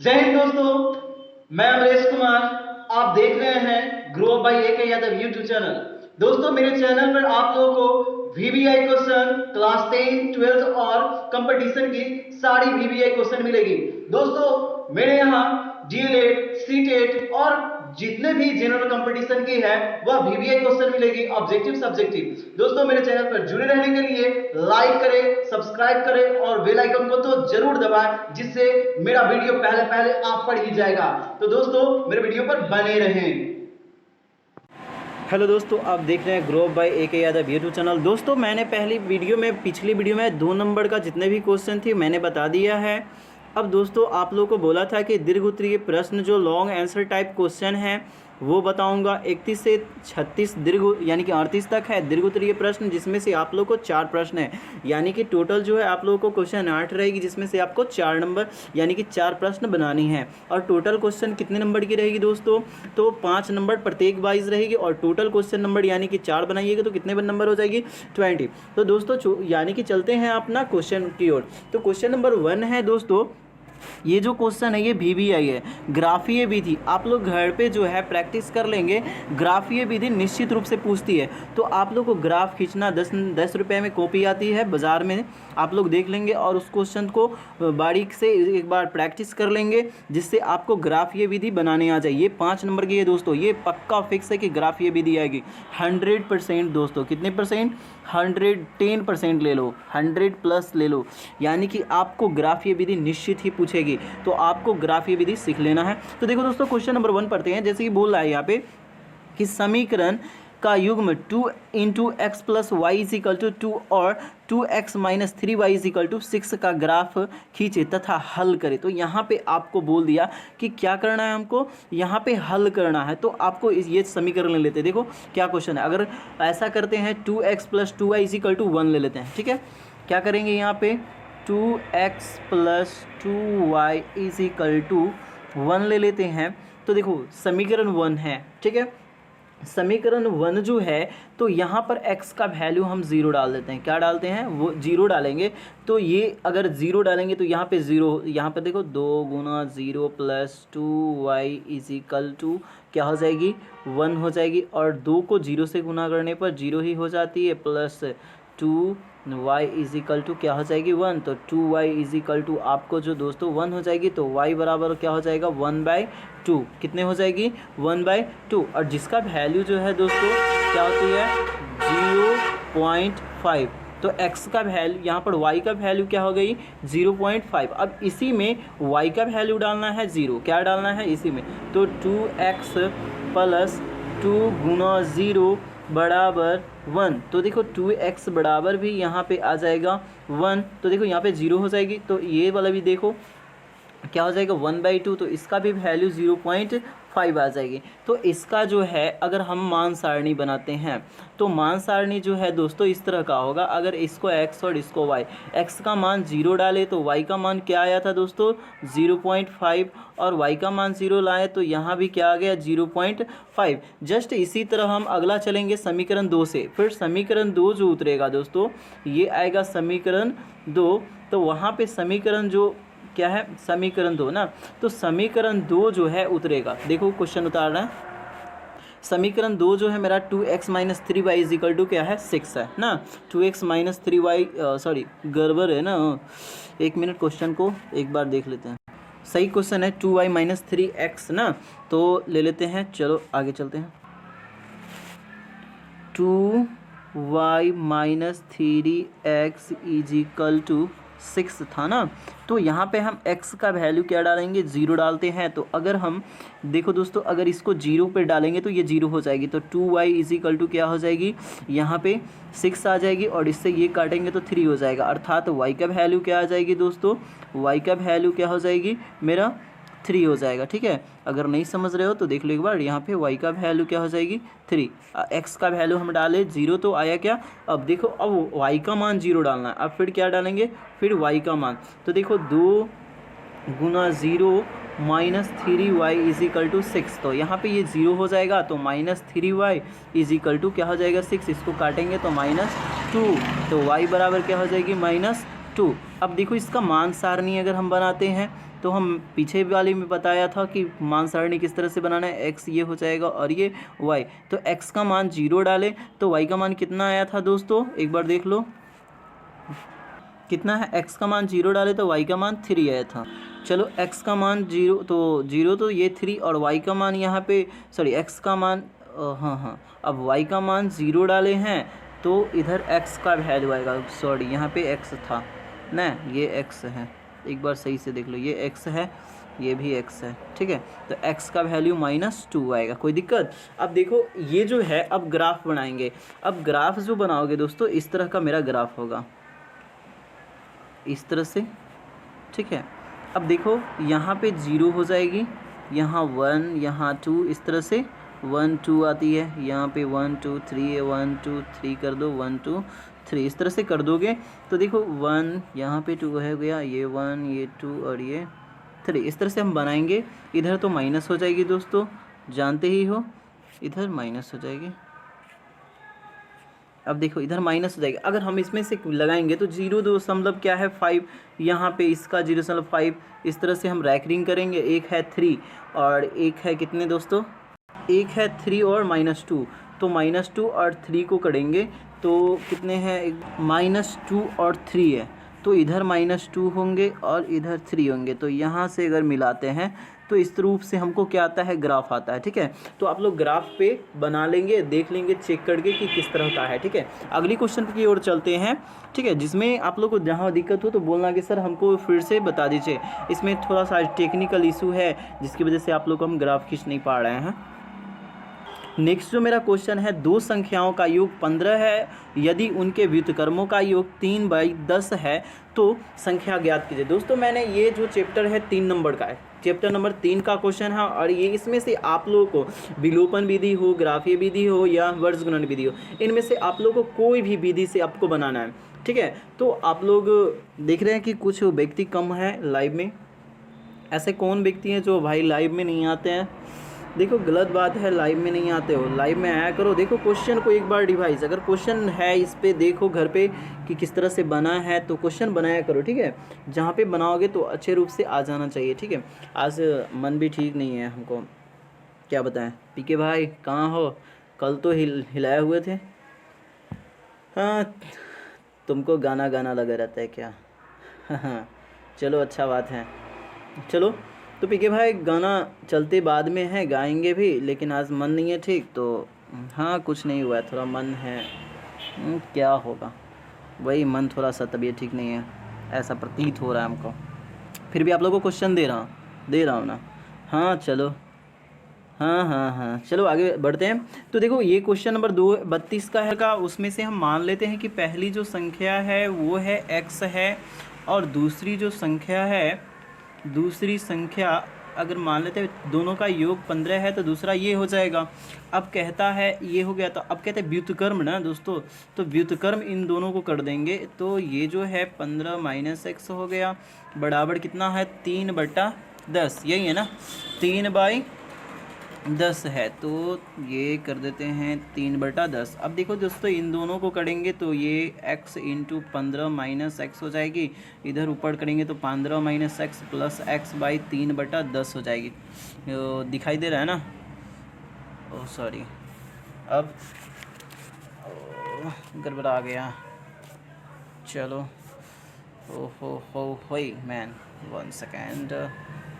जय हिंद दोस्तों, मैं अमरेश कुमार। आप देख रहे हैं grow by AK Yadav YouTube channel. दोस्तों, मेरे चैनल पर आप लोगों को VBI क्वेश्चन क्लास 10, 12 और कंपटीशन की सारी VBI क्वेश्चन मिलेगी। दोस्तों, मेरे यहाँ DLED, CTET और जितने भी जनरल कंपटीशन की है वह VBI क्वेश्चन मिलेगी, ऑब्जेक्टिव सब्जेक्टिव। दोस्तों, मेरे चैनल पर जुड़े रहने के लिए लाइक करें, सब्सक्राइब करें और बेल आइकन को तो जरूर दबाएं, जिससे मेरा वीडियो पहले पहले आप पर ही जाएगा। तो दोस्तों, मेरे वीडियो पर बने रहें। हेलो दोस्तों, आप देख रहे हैं grow by AK Yadav YouTube channel. दोस्तों, मैंने पिछली वीडियो में 2 नंबर का जितने भी क्वेश्चन थे मैंने बता दिया है। अब दोस्तों, आप लोगों को बोला था कि दीर्घ उत्तरीय प्रश्न जो लॉन्ग आंसर टाइप क्वेश्चन है वो बताऊंगा। 31 से 36 दीर्घ यानी कि 38 तक है दीर्घ उत्तरीय प्रश्न, जिसमें से आप लोगों को 4 प्रश्न है, यानी कि टोटल जो है आप लोगों को क्वेश्चन 8 रहेगी, जिसमें से आपको 4 नंबर यानी कि 4 प्रश्न बनानी है। और टोटल क्वेश्चन कितने नंबर की रहेगी दोस्तों? तो 5 नंबर प्रत्येक वाइज रहेगी और टोटल क्वेश्चन नंबर यानी कि 4 बनाइएगा तो कितने नंबर हो जाएगी? 20। तो दोस्तों यानी कि चलते हैं अपना क्वेश्चन की ओर। तो क्वेश्चन नंबर 1 है दोस्तों, ये जो क्वेश्चन है ये VBI है, ग्राफीय विधि। आप लोग घर पे जो है प्रैक्टिस कर लेंगे। ग्राफीय विधि निश्चित रूप से पूछती है, तो आप लोग को ग्राफ खींचना 10 रुपये में कॉपी आती है बाज़ार में, आप लोग देख लेंगे और उस क्वेश्चन को बारीक से एक बार प्रैक्टिस कर लेंगे, जिससे आपको ग्राफीय विधि बनाने आ जाए। ये 5 नंबर की है दोस्तों, ये पक्का फिक्स है कि ग्राफीय विधि आएगी 100% दोस्तों। कितने परसेंट? 110% ले लो, 100+ ले लो, यानी कि आपको ग्राफीय विधि निश्चित ही पूछेगी, तो आपको ग्राफीय विधि सीख लेना है। तो देखो दोस्तों, क्वेश्चन नंबर 1 पढ़ते हैं। जैसे कि बोल रहा है यहाँ पे कि समीकरण का युग्म 2 × x + y = 2 और 2x - 3y = 6 का ग्राफ खींचे तथा हल करे। तो यहाँ पे आपको बोल दिया कि क्या करना है, हमको यहाँ पे हल करना है। तो आपको ये समीकरण ले लेते हैं। देखो क्या क्वेश्चन है, अगर ऐसा करते हैं 2x + 2y = 1 ले लेते हैं। ठीक है, क्या करेंगे यहाँ पे 2x + 2y = 1 ले लेते हैं। तो देखो समीकरण 1 है, ठीक है। समीकरण 1 जो है, तो यहाँ पर x का वैल्यू हम 0 डाल देते हैं। क्या डालते हैं? वो 0 डालेंगे। तो ये अगर 0 डालेंगे तो यहाँ पे 0, यहाँ पे देखो 2 × 0 + 2y = क्या हो जाएगी? 1 हो जाएगी। और 2 को 0 से गुना करने पर 0 ही हो जाती है, + 2y = क्या हो जाएगी? 1। तो 2y = आपको जो दोस्तों 1 हो जाएगी, तो y बराबर क्या हो जाएगा? 1/2। कितने हो जाएगी? 1/2। और जिसका वैल्यू जो है दोस्तों क्या होती है? 0.5। तो x का वैल्यू, यहाँ पर y का वैल्यू क्या हो गई? 0.5। अब इसी में y का वैल्यू डालना है 0। क्या डालना है इसी में? तो 2x + 2 × 0 = 1। तो देखो 2x बराबर भी यहाँ पे आ जाएगा 1। तो देखो यहाँ पे 0 हो जाएगी, तो ये वाला भी देखो क्या हो जाएगा? 1/2। तो इसका भी वैल्यू 0.5 आ जाएगी। तो इसका जो है, अगर हम मान सारणी बनाते हैं तो मान सारणी जो है दोस्तों इस तरह का होगा। अगर इसको x और इसको y, x का मान 0 डाले तो y का मान क्या आया था दोस्तों? 0.5। और y का मान 0 लाए तो यहाँ भी क्या आ गया? 0.5। जस्ट इसी तरह हम अगला चलेंगे समीकरण 2 से। फिर समीकरण 2 जो उतरेगा दोस्तों, ये आएगा समीकरण 2। तो वहाँ पे समीकरण जो क्या है? समीकरण 2 ना। तो समीकरण 2 जो है उतरेगा। देखो क्वेश्चन उतार रहा है। समीकरण 2 जो है मेरा 2x - 3y = क्या है? 6 है ना। 2x - 3y सॉरी गड़बड़ है ना, 1 मिनट, क्वेश्चन को एक बार देख लेते हैं। सही क्वेश्चन है 2y - 3x ना। तो ले लेते हैं, चलो आगे चलते हैं। 2y - 3x = 6 था ना। तो यहाँ पे हम x का वैल्यू क्या डालेंगे? 0 डालते हैं। तो अगर हम देखो दोस्तों, अगर इसको 0 पे डालेंगे तो ये 0 हो जाएगी। तो 2y = क्या हो जाएगी? यहाँ पे 6 आ जाएगी और इससे ये काटेंगे तो 3 हो जाएगा। अर्थात y का वैल्यू क्या आ जाएगी दोस्तों? y का वैल्यू क्या हो जाएगी? मेरा 3 हो जाएगा। ठीक है, अगर नहीं समझ रहे हो तो देख लो एक बार। यहाँ पे y का वैल्यू क्या हो जाएगी? 3। x का वैल्यू हम डाले 0, तो आया क्या? अब देखो, अब y का मान 0 डालना है। अब फिर क्या डालेंगे? फिर y का मान। तो देखो 2 × 0 - 3y = 6। तो यहाँ पे ये 0 हो जाएगा, तो -3y = क्या हो जाएगा? 6। इसको काटेंगे तो -2। तो y बराबर क्या हो जाएगी? -2। अब देखो इसका मान सारणी अगर हम बनाते हैं तो हम पीछे वाली में बताया था कि मान सारणी किस तरह से बनाना है, x ये हो जाएगा और ये y। तो x का मान 0 डालें तो y का मान कितना आया था दोस्तों, एक बार देख लो कितना है। x का मान 0 डाले तो y का मान 3 आया था। चलो x का मान 0 तो ये 3 और y का मान यहाँ पे सॉरी x का मान हाँ अब y का मान 0 डाले हैं तो इधर x का वैल्यू आएगा, सॉरी यहाँ पे x था ना, ये x है, एक बार सही से देख लो, ये x है ये भी x है, ठीक है। तो x का वैल्यू -2 आएगा, कोई दिक्कत। अब देखो ये जो है अब ग्राफ बनाएंगे। अब ग्राफ जो बनाओगे दोस्तों इस तरह का मेरा ग्राफ होगा, इस तरह से, ठीक है। अब देखो यहाँ पे 0 हो जाएगी, यहाँ 1, यहाँ 2, इस तरह से 1 2 आती है, यहाँ पे 1 2 3 है, 1 2 3 कर दो, 1 2 3 इस तरह से कर दोगे तो देखो 1 यहाँ पे 2 हो गया, ये 1 ये 2 और ये 3, इस तरह से हम बनाएंगे। इधर तो माइनस हो जाएगी दोस्तों, जानते ही हो, इधर माइनस हो जाएगी। अब देखो इधर माइनस हो जाएगा, अगर हम इसमें से लगाएंगे तो 0.2 क्या है 5, यहाँ पे इसका 0.5, इस तरह से हम रैकरिंग करेंगे। एक है 3 और एक है कितने दोस्तों, एक है 3 और -2, तो -2 और 3 को करेंगे तो कितने हैं, -2 और 3 है, तो इधर -2 होंगे और इधर 3 होंगे, तो यहाँ से अगर मिलाते हैं तो इस रूप से हमको क्या आता है, ग्राफ आता है, ठीक है। तो आप लोग ग्राफ पे बना लेंगे, देख लेंगे चेक करके कि किस तरह का है, ठीक है। अगली क्वेश्चन की ओर चलते हैं, ठीक है, जिसमें आप लोग को जहाँ दिक्कत हो तो बोलना कि सर हमको फिर से बता दीजिए, इसमें थोड़ा सा टेक्निकल इशू है जिसकी वजह से आप लोग को हम ग्राफ खींच नहीं पा रहे हैं। नेक्स्ट जो मेरा क्वेश्चन है, दो संख्याओं का योग 15 है, यदि उनके व्युत्क्रमों का योग 3/10 है तो संख्या ज्ञात कीजिए। दोस्तों मैंने ये जो चैप्टर है 3 नंबर का है, चैप्टर नंबर 3 का क्वेश्चन है और ये इसमें से आप लोगों को विलोपन विधि हो, ग्राफीय विधि हो या वर्गगुणन विधि हो, इनमें से आप लोगों को कोई भी विधि से आपको बनाना है, ठीक है। तो आप लोग देख रहे हैं कि कुछ व्यक्ति कम है लाइव में, ऐसे कौन व्यक्ति हैं जो भाई लाइव में नहीं आते हैं। देखो गलत बात है, लाइव में नहीं आते हो, लाइव में आया करो। देखो क्वेश्चन को एक बार डिवाइस, अगर क्वेश्चन है इस पे देखो घर पे कि किस तरह से बना है तो क्वेश्चन बनाया करो, ठीक है। जहाँ पे बनाओगे तो अच्छे रूप से आ जाना चाहिए, ठीक है। आज मन भी ठीक नहीं है हमको, क्या बताएं। पीके भाई कहाँ हो, कल तो हिलाए हुए थे। हाँ तुमको गाना गाना लगा रहता है क्या? हाँ चलो अच्छा बात है। चलो तो पीके भाई गाना चलते बाद में है, गाएंगे भी, लेकिन आज मन नहीं है ठीक, तो हाँ कुछ नहीं हुआ है, थोड़ा मन है, क्या होगा, वही मन थोड़ा सा तबीयत ठीक नहीं है ऐसा प्रतीत हो रहा है हमको। फिर भी आप लोगों को क्वेश्चन दे रहा हूँ ना। हाँ चलो, हाँ चलो आगे बढ़ते हैं। तो देखो ये क्वेश्चन नंबर 32 का उसमें से हम मान लेते हैं कि पहली जो संख्या है वो है x है और दूसरी संख्या अगर मान लेते हैं दोनों का योग 15 है तो दूसरा ये हो जाएगा। अब कहता है ये हो गया, तो अब कहते हैं व्युत्क्रम ना दोस्तों, तो व्युत्क्रम इन दोनों को कर देंगे तो ये जो है 15 - x हो गया, बराबर कितना है 3/10, यही है ना, 3/10 है, तो ये कर देते हैं 3/10। अब देखो दोस्तों इन दोनों को करेंगे तो ये x × 15 - x हो जाएगी, इधर ऊपर करेंगे तो 15 - x प्लस x/3/10 हो जाएगी। दिखाई दे रहा है ना, ओह सॉरी, अब गड़बड़ा गया, चलो हो मैन 1 सेकेंड।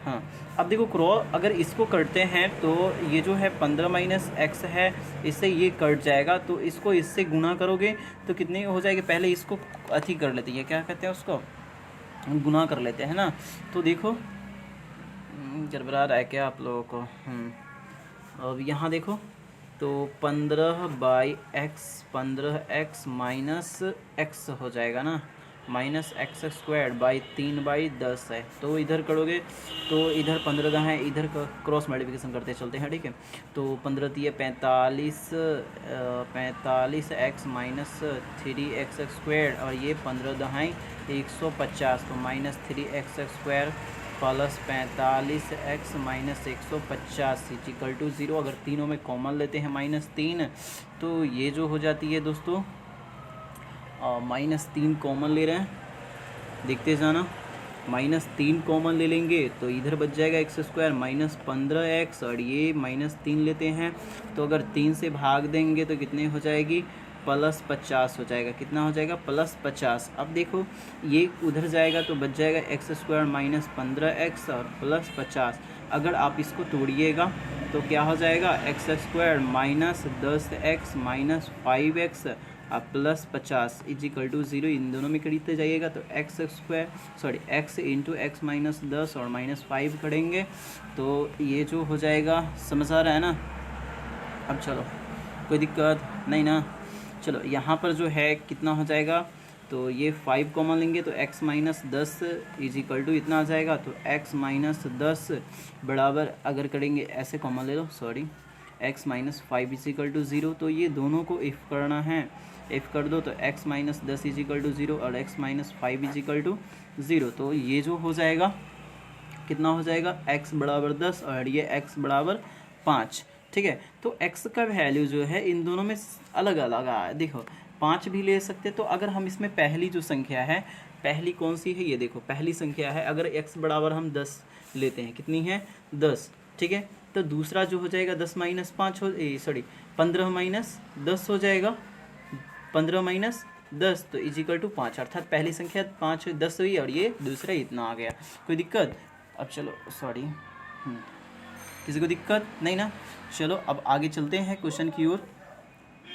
हाँ अब देखो क्रॉस अगर इसको करते हैं तो ये जो है 15 - x है, इससे ये कट जाएगा, तो इसको इससे गुना करोगे तो कितने हो जाएगी, पहले इसको अथी कर लेते हैं, क्या कहते हैं उसको, गुना कर लेते हैं ना। तो देखो गड़बड़ा रहा है क्या आप लोगों को। अब यहाँ देखो तो 15/x 15x - x हो जाएगा ना, -x² 3/10 है, तो इधर करोगे तो इधर 15 है, इधर का क्रॉस मल्टीप्लिकेशन करते चलते हैं, ठीक है। तो 15 × 45x - 3x² और ये 15 150, तो -3x² प्लस 45x - 150 = 0। अगर तीनों में कॉमन लेते हैं -3 तो ये जो हो जाती है दोस्तों -3 कॉमन ले रहे हैं, देखते जाना, -3 कॉमन ले लेंगे तो इधर बच जाएगा x² -15x, और ये -3 लेते हैं तो अगर 3 से भाग देंगे तो कितने हो जाएगी, +50 हो जाएगा। कितना हो जाएगा, +50। अब देखो ये उधर जाएगा तो बच जाएगा x² -15x और +50। अगर आप इसको तोड़िएगा तो क्या हो जाएगा, x² -10x -5x +50 = 0। इन दोनों में खरीदते जाइएगा तो x × x -10 और -5 करेंगे तो ये जो हो जाएगा, समझ आ रहा है ना। अब चलो कोई दिक्कत नहीं ना। चलो यहाँ पर जो है कितना हो जाएगा, तो ये 5 कॉमन लेंगे तो x -10 = इतना आ जाएगा। तो x -10 बराबर, अगर करेंगे ऐसे कॉमन ले लो, सॉरी, x -5 = 0। तो ये दोनों को इफ़ करना है, इफ़ कर दो तो x -10 = 0 और x -5 = 0। तो ये जो हो जाएगा कितना हो जाएगा, x = 10 और ये x = 5। ठीक है, तो x का वैल्यू जो है इन दोनों में अलग अलग आ है। देखो 5 भी ले सकते, तो अगर हम इसमें पहली जो संख्या है, पहली कौन सी है, ये देखो पहली संख्या है, अगर x बराबर हम 10 लेते हैं, कितनी है 10। ठीक है, तो दूसरा जो हो जाएगा 10 - 5 हो, सॉरी 15 - 10 हो जाएगा, 15 - 10 तो = 5, अर्थात पहली संख्या 5 10 हुई और ये दूसरा इतना आ गया। कोई दिक्कत। अब चलो, सॉरी, किसी को दिक्कत नहीं ना। चलो अब आगे चलते हैं क्वेश्चन की ओर।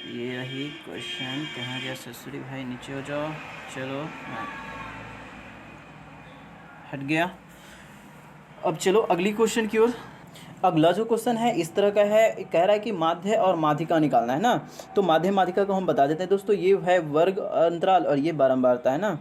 ये रही क्वेश्चन, कहाँ गया ससुरी भाई, नीचे हो जाओ। चलो हट गया। अब चलो अगली क्वेश्चन की ओर। अगला जो क्वेश्चन है इस तरह का है, कह रहा है कि माध्य और माध्यिका निकालना है ना। तो माध्य माध्यिका को हम बता देते हैं दोस्तों। ये है वर्ग अंतराल और ये बारंबारता है ना।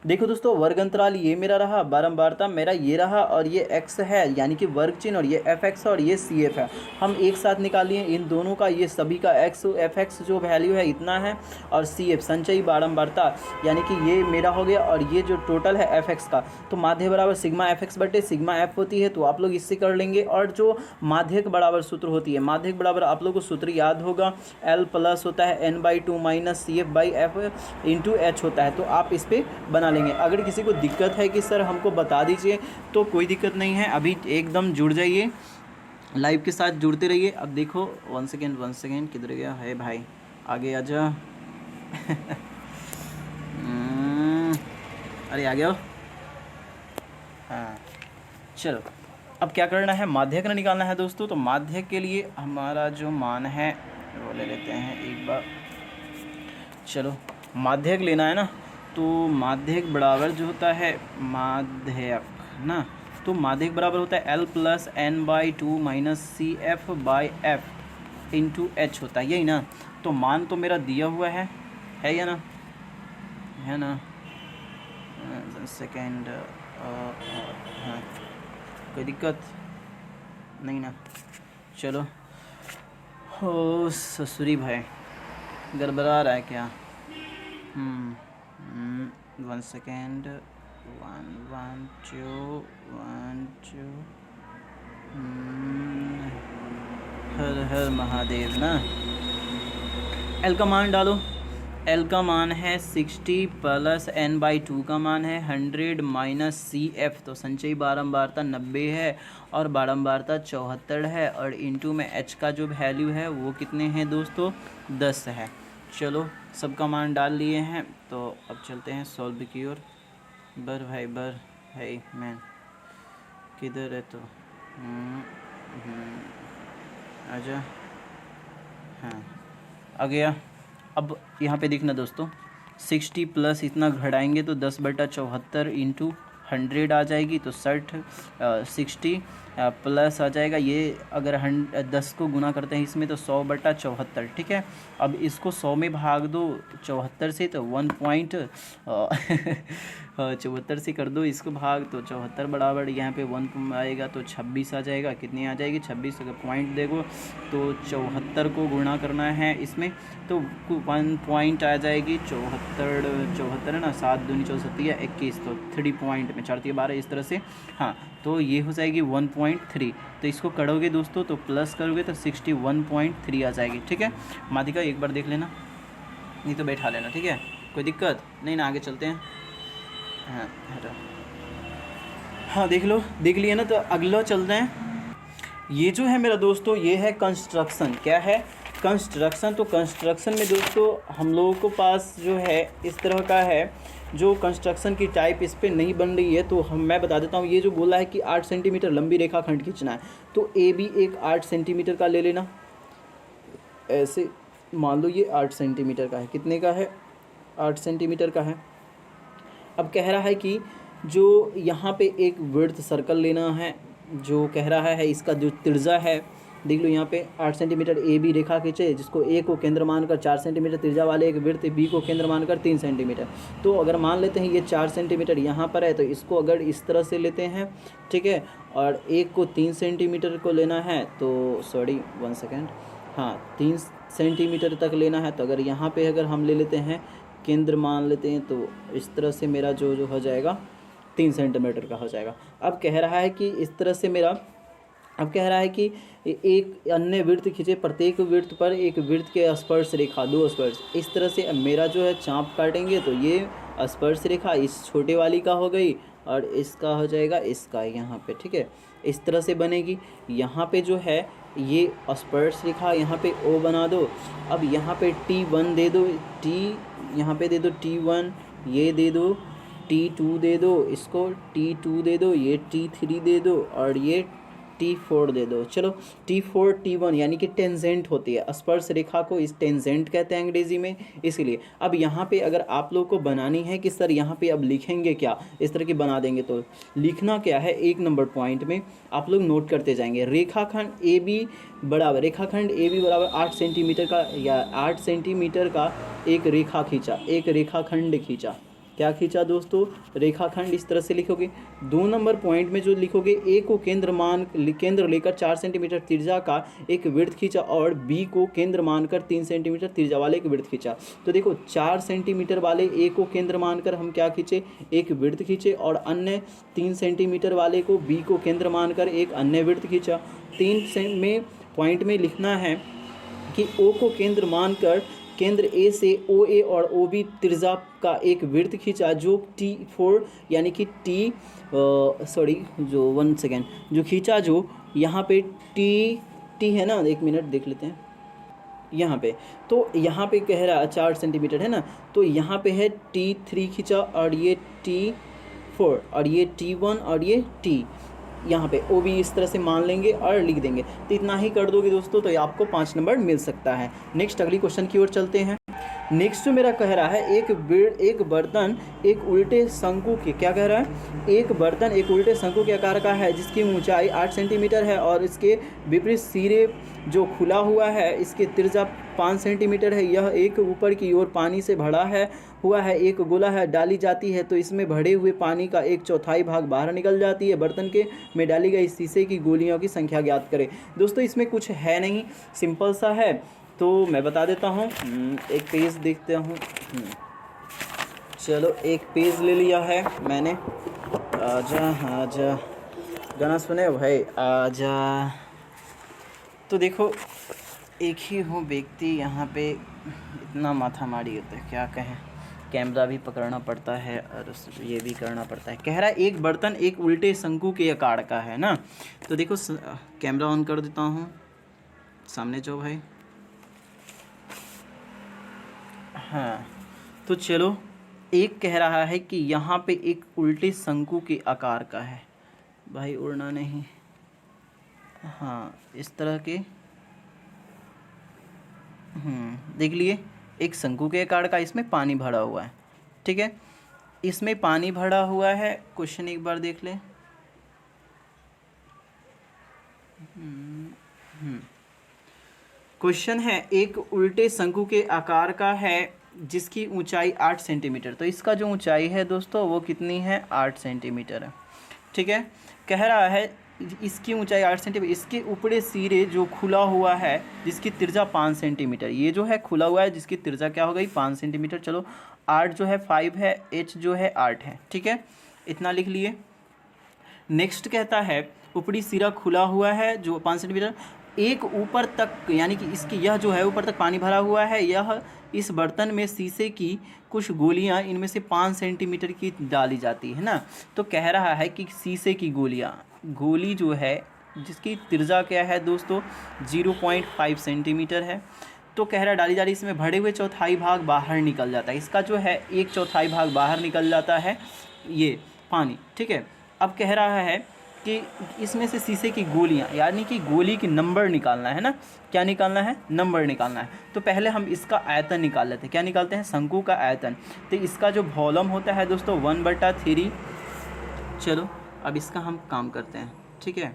देखो दोस्तों, वर्ग अंतराल ये मेरा रहा, बारंबारता मेरा ये रहा, और ये x है यानी कि वर्ग चिन्ह, और ये fx और ये cf है। हम एक साथ निकालिए इन दोनों का, ये सभी का x fx जो वैल्यू है इतना है, और cf संचयी बारंबारता यानी कि ये मेरा हो गया, और ये जो टोटल है fx का, तो माध्य बराबर सिग्मा fx बटे सिग्मा f होती है। तो आप लोग इससे कर लेंगे। और जो माध्यक बराबर सूत्र होती है, माध्यक बराबर आप लोग को सूत्र याद होगा, L प्लस होता है n/2 - CF/F × h होता है। तो आप इस पर बना लेंगे। अगर किसी को दिक्कत है कि सर हमको बता दीजिए, तो कोई दिक्कत नहीं है, अभी एकदम जुड़ जाइए, लाइव के साथ जुड़ते रहिए। अब देखो, वन सेकेंड, किधर गया है भाई, आगे आ जा। अरे आ गया। हाँ चलो, अब क्या करना है, माध्यक निकालना है दोस्तों। तो माध्यक के लिए हमारा जो मान है वो ले लेते हैं एक बार। चलो माध्यक लेना है ना, तो माध्यक बराबर जो होता है, माध्यक ना, तो माध्यक बराबर होता है L + n/2 - CF/F × h होता है, यही ना। तो मान तो मेरा दिया हुआ है या ना, है ना। सेकेंड, हाँ कोई दिक्कत नहीं ना। चलो, हो ससुरी भाई गड़बड़ा रहा है क्या। 1 सेकेंड, 1 2 1 2, हर हर महादेव ना। L का मान डालो। L का मान है 60 + n/2 का मान है 100 - CF। तो संचयी बारंबारता 90 है और बारंबारता 74 है, और इंटू में h का जो वैल्यू है वो कितने हैं दोस्तों, 10 है। चलो सबका मान डाल लिए हैं, तो अब चलते हैं सॉल्व की ओर। बर भाई बर है मैन, किधर है तो आजा। हाँ आ गया। अब यहाँ पे देखना दोस्तों, 60 प्लस इतना घटाएंगे तो 10/74 × 100 आ जाएगी। तो 60 प्लस आ जाएगा, ये अगर 10 को गुना करते हैं इसमें तो 100/74। ठीक है, अब इसको 100 में भाग दो 74 से, तो 74 से कर दो इसको भाग, तो 74 बराबर यहाँ पे 1 आएगा तो 26 आ जाएगा। कितनी आ जाएगी 26। अगर पॉइंट देखो तो 74 को गुणा करना है इसमें, तो 1 पॉइंट आ जाएगी 74 है ना, 7 दूनी 64 या 21, तो 3 पॉइंट में 4 3 12 इस तरह से। हाँ, तो ये हो जाएगी 1.3। तो इसको करोगे दोस्तों तो प्लस करोगे तो 61.3 आ जाएगी। ठीक है, माध्यिका एक बार देख लेना, नहीं तो बैठा लेना। ठीक है, कोई दिक्कत नहीं ना, आगे चलते हैं। हाँ हाँ देख लिया ना। तो अगला चलते हैं। ये जो है मेरा दोस्तों, ये है कंस्ट्रक्शन। क्या है? कंस्ट्रक्शन। तो कंस्ट्रक्शन में दोस्तों हम लोगों को पास जो है इस तरह का है, जो कंस्ट्रक्शन की टाइप इस पे नहीं बन रही है। तो मैं बता देता हूँ। ये जो बोला है कि 8 सेंटीमीटर लंबी रेखाखंड खींचना है, तो ए बी एक 8 सेंटीमीटर का ले लेना। ऐसे मान लो ये 8 सेंटीमीटर का है। कितने का है? 8 सेंटीमीटर का है। अब कह रहा है कि जो यहाँ पे एक विड्थ सर्कल लेना है, जो कह रहा है इसका जो त्रिज्या है, देख लो यहाँ पे 8 सेंटीमीटर ए बी रेखा खींचे, जिसको ए को केंद्र मानकर 4 सेंटीमीटर त्रिज्या वाले एक वृत्त बी को केंद्र मानकर 3 सेंटीमीटर। तो अगर मान लेते हैं ये 4 सेंटीमीटर यहाँ पर है, तो इसको अगर इस तरह से लेते हैं, ठीक है, और एक को 3 सेंटीमीटर को लेना है, तो सॉरी 1 सेकेंड, हाँ 3 सेंटीमीटर तक लेना है। तो अगर यहाँ पे अगर हम ले लेते हैं केंद्र मान लेते हैं, तो इस तरह से मेरा जो हो जाएगा 3 सेंटीमीटर का हो जाएगा। अब कह रहा है कि इस तरह से मेरा, अब कह रहा है कि एक अन्य वृत्त खींचे, प्रत्येक वृत्त पर एक वृत्त के स्पर्श रेखा, 2 स्पर्श। इस तरह से अब मेरा जो है चाप काटेंगे, तो ये स्पर्श रेखा इस छोटे वाली का हो गई और इसका हो जाएगा इसका यहाँ पे, ठीक है, इस तरह से बनेगी। यहाँ पे जो है ये स्पर्श रेखा, यहाँ पे ओ बना दो। अब यहाँ पे T1 दे दो, यहाँ पे दे दो T1, ये दे दो T2, दे दो इसको T2 दे दो, ये T3 दे दो और ये T4 दे दो। चलो T4 T1 यानी कि टेंजेंट होती है, स्पर्श रेखा को इस टेंजेंट कहते हैं अंग्रेजी में, इसीलिए। अब यहाँ पे अगर आप लोग को बनानी है कि सर यहाँ पे अब लिखेंगे क्या, इस तरह की बना देंगे, तो लिखना क्या है, 1 नंबर पॉइंट में आप लोग नोट करते जाएंगे। रेखाखंड ए बी बराबर 8 सेंटीमीटर का, या 8 सेंटीमीटर का एक रेखा खींचा, एक रेखाखंड खींचा। क्या खींचा दोस्तों? रेखाखंड। इस तरह से लिखोगे। 2 नंबर पॉइंट में जो लिखोगे, ए को केंद्र लेकर 4 सेंटीमीटर त्रिज्या का एक वृत्त खींचा और बी को केंद्र मानकर 3 सेंटीमीटर त्रिज्या वाले एक वृत्त खींचा। तो देखो 4 सेंटीमीटर वाले ए को केंद्र मानकर हम क्या खींचे, एक वृत्त खींचे, और अन्य 3 सेंटीमीटर वाले को बी को केंद्र मानकर एक अन्य वृत्त खींचा। 3 में पॉइंट में लिखना है कि ओ को केंद्र मानकर केंद्र ए से ओ ए और ओ बी त्रिज्या का एक वृत्त खींचा, जो T4 यानी कि जो 1 सेकेंड जो खींचा, जो यहाँ पे टी है ना, 1 मिनट देख लेते हैं यहाँ पे। तो यहाँ पे कह रहा है 4 सेंटीमीटर है ना, तो यहाँ पे है T3 खींचा और ये T4 और ये T1 और ये T, यहाँ पे ओ भी इस तरह से मान लेंगे और लिख देंगे। तो इतना ही कर दोगे दोस्तों, तो आपको 5 नंबर मिल सकता है। नेक्स्ट अगली क्वेश्चन की ओर चलते हैं। नेक्स्ट जो मेरा कह रहा है, एक बर्तन एक उल्टे शंकु के, क्या कह रहा है, एक बर्तन एक उल्टे शंकु के आकार का है, जिसकी ऊंचाई 8 सेंटीमीटर है और इसके विपरीत सिरे जो खुला हुआ है, इसके त्रिज्या 5 सेंटीमीटर है। यह एक ऊपर की ओर पानी से भरा हुआ है, एक गोला है, डाली जाती है तो इसमें भरे हुए पानी का 1/4 भाग बाहर निकल जाती है। बर्तन के में डाली गई शीशे की गोलियों की संख्या ज्ञात करें। दोस्तों इसमें कुछ है नहीं, सिंपल सा है, तो मैं बता देता हूँ। एक पेज देखते हूँ। चलो एक पेज ले लिया है मैंने। आजा गाना सुने भाई, आजा। तो देखो एक ही हूँ व्यक्ति, यहाँ पे इतना माथा मारी होता है, क्या कहें, कैमरा भी पकड़ना पड़ता है और ये भी करना पड़ता है। कह रहा है एक बर्तन एक उल्टे शंकु के आकार का है ना। तो देखो कैमरा ऑन कर देता हूँ, सामने जो भाई, हाँ। तो चलो एक कह रहा है कि यहाँ पे एक उल्टे शंकु के आकार का है, भाई उड़ना नहीं, हाँ इस तरह के, देख लिए, एक शंकु के आकार का, इसमें पानी भरा हुआ है, ठीक है, इसमें पानी भरा हुआ है। क्वेश्चन एक बार देख ले। क्वेश्चन है एक उल्टे शंकु के आकार का है जिसकी ऊंचाई 8 सेंटीमीटर। तो इसका जो ऊंचाई है दोस्तों वो कितनी है, 8 सेंटीमीटर है, ठीक है। कह रहा है इसकी ऊंचाई 8 सेंटीमीटर, इसके ऊपरी सिरे जो खुला हुआ है जिसकी त्रिज्या 5 सेंटीमीटर, ये जो है खुला हुआ है जिसकी त्रिज्या क्या हो गई, 5 सेंटीमीटर। चलो 8 जो है 5 है, h जो है 8 है, ठीक है, इतना लिख लिए। नेक्स्ट कहता है ऊपरी सिरा खुला हुआ है जो 5 सेंटीमीटर, एक ऊपर तक, यानी कि इसकी यह जो है ऊपर तक पानी भरा हुआ है, यह इस बर्तन में शीशे की कुछ गोलियां इनमें से 5 सेंटीमीटर की डाली जाती है ना। तो कह रहा है कि शीशे की गोली जो है जिसकी त्रिज्या क्या है दोस्तों 0.5 सेंटीमीटर है। तो कह रहा डाली जा रही, इसमें भरे हुए चौथाई भाग बाहर निकल जाता है, इसका जो है 1/4 भाग बाहर निकल जाता है ये पानी, ठीक है। अब कह रहा है कि इसमें से शीशे की गोलियां, यानी कि गोली की नंबर निकालना है ना। क्या निकालना है? नंबर निकालना है। तो पहले हम इसका आयतन निकाल लेते हैं। क्या निकालते हैं? शंकु का आयतन। तो इसका जो वॉल्यूम होता है दोस्तों 1/3। चलो अब इसका हम काम करते हैं, ठीक है।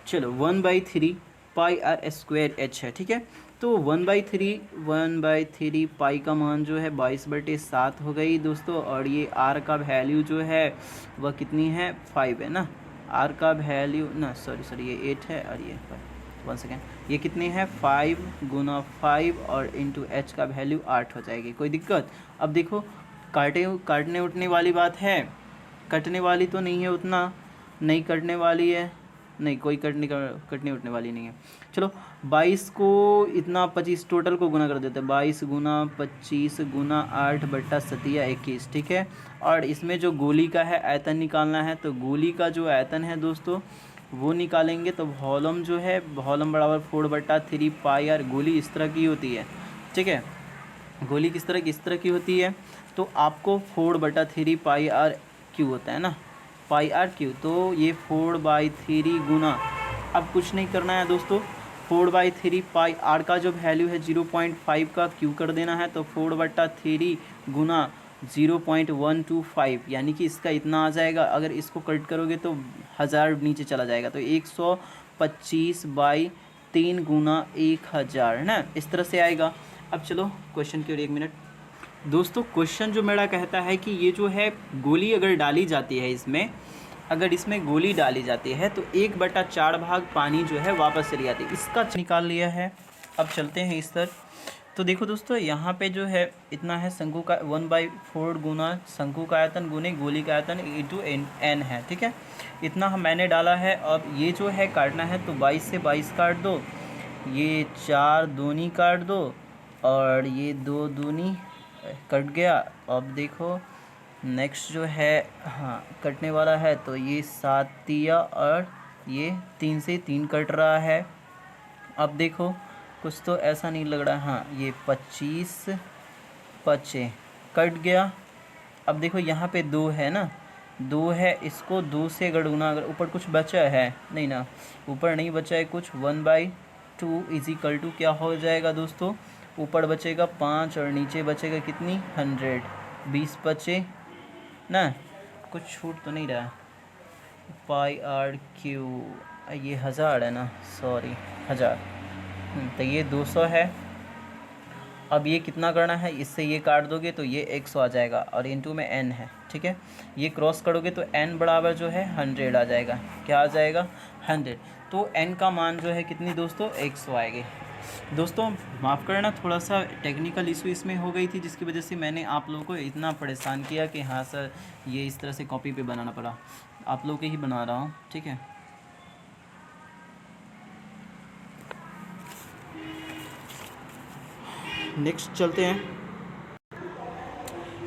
चलो 1/3 पाई आर स्क्वायर एच है, ठीक है। तो 1/3 पाई का मान जो है 22/7 हो गई दोस्तों। और ये आर का वैल्यू जो है वह कितनी है? 5 है ना। आर का वैल्यू ना सॉरी ये 8 है और ये 1 सेकेंड, ये कितनी है? 5 × 5 और इंटू एच का वैल्यू 8 हो जाएगी। कोई दिक्कत? अब देखो काटने उठने वाली बात है, कटने वाली तो नहीं है, उतना नहीं कटने वाली है, नहीं कोई कटने उठने वाली नहीं है। चलो 22 को इतना 25 टोटल को गुना कर देते हैं, 22 × 25 × 8/7 21, ठीक है। और इसमें जो गोली का है आयतन निकालना है, तो गोली का जो आयतन है दोस्तों वो निकालेंगे। तो वॉल्यूम जो है वॉल्यूम बराबर 4/3 पाई आर। गोली इस तरह की होती है, ठीक है। गोली किस तरह की होती है? तो आपको 4/3 पाई आर क्यू होता है ना, पाई आर क्यू। तो ये 4/3 गुना, अब कुछ नहीं करना है दोस्तों, 4/3 पाई आर का जो वैल्यू है 0.5 का क्यू कर देना है। तो 4/3 गुना 0.125, यानी कि इसका इतना आ जाएगा। अगर इसको कट करोगे तो 1000 नीचे चला जाएगा, तो 125/3 गुना 1000 है ना, इस तरह से आएगा। अब चलो क्वेश्चन की ओर 1 मिनट दोस्तों। क्वेश्चन जो मेरा कहता है कि ये जो है गोली अगर डाली जाती है इसमें, अगर इसमें गोली डाली जाती है तो 1/4 भाग पानी जो है वापस चली जाती है। इसका निकाल लिया है। अब चलते हैं इस तरफ। तो देखो दोस्तों यहाँ पे जो है इतना है शंकु का 1/4 गुना शंकु का आयतन गुने गोली का आयतन इंटू n है, ठीक है। इतना मैंने डाला है। अब ये जो है काटना है, तो 22 से 22 काट दो, ये 4 दूनी काट दो और ये 2 दूनी कट गया। अब देखो नेक्स्ट जो है हाँ कटने वाला है, तो ये 7 तिया और ये 3 से 3 कट रहा है। अब देखो कुछ तो ऐसा नहीं लग रहा, हाँ ये 25 5 कट गया। अब देखो यहाँ पे 2 है ना, 2 है, इसको 2 से गुणा, अगर ऊपर कुछ बचा है नहीं ना, ऊपर नहीं बचा है कुछ, 1/2 इजिकल टू क्या हो जाएगा दोस्तों, ऊपर बचेगा 5 और नीचे बचेगा कितनी 100, 20 बचे ना, कुछ छूट तो नहीं रहा, पाई आर क्यू, ये 1000 है ना, सॉरी 1000, तो ये 200 है। अब ये कितना करना है, इससे ये काट दोगे तो ये 100 आ जाएगा और इनटू में n है, ठीक है। ये क्रॉस करोगे तो n बराबर जो है 100 आ जाएगा। क्या आ जाएगा? 100। तो n का मान जो है कितनी दोस्तों 100 आएगी। दोस्तों माफ़ करना, थोड़ा सा टेक्निकल इशू इसमें हो गई थी, जिसकी वजह से मैंने आप लोगों को इतना परेशान किया कि हाँ सर ये इस तरह से कॉपी पे बनाना पड़ा। आप लोगों के ही बना रहा हूँ, ठीक है। नेक्स्ट चलते हैं।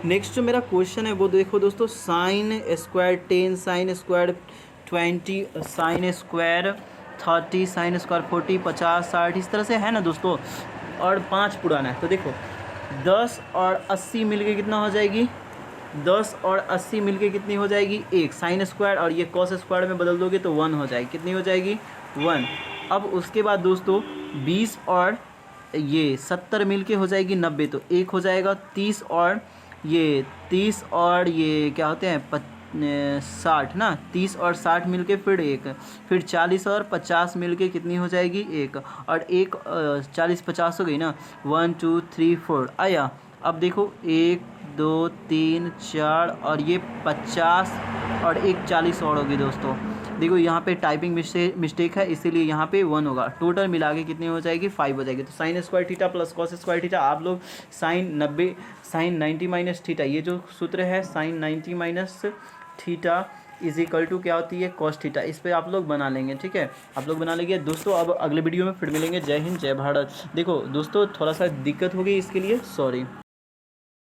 नेक्स्ट जो मेरा क्वेश्चन है वो देखो दोस्तों, sine square 10, sine square 20, sine square 30, sine square 40, 50, 60 इस तरह से है ना दोस्तों, और 5 पुराना है। तो देखो 10 और 80 मिलके कितना हो जाएगी, 10 और 80 मिलके कितनी हो जाएगी 1, साइन स्क्वायर और ये कॉस स्क्वायर में बदल दोगे तो 1 हो जाएगी। कितनी हो जाएगी 1। अब उसके बाद दोस्तों 20 और ये 70 मिलके हो जाएगी 90, तो 1 हो जाएगा। 30 और ये 30 और ये क्या होते हैं 60 ना, 30 और 60 मिलके फिर 1, फिर 40 और 50 मिलके कितनी हो जाएगी 1, और 1 40 50 हो गई ना, 1 2 3 4 आया। अब देखो 1 2 3 4 और ये 50 और 1 40 और होगी दोस्तों। देखो यहाँ पे टाइपिंग मिस्टेक है, इसीलिए यहाँ पे 1 होगा। टोटल मिला के कितनी हो जाएगी 5 हो जाएगी। तो sine square theta plus cos square theta, आप लोग साइन 90 माइनस थीटा, ये जो सूत्र है sine 90 minus theta is equal to क्या होती है cos थीटा। इस पे आप लोग बना लेंगे, ठीक है, आप लोग बना लेंगे दोस्तों। अब अगले वीडियो में फिर मिलेंगे। जय हिंद जय भारत। देखो दोस्तों थोड़ा सा दिक्कत हो गई, इसके लिए सॉरी।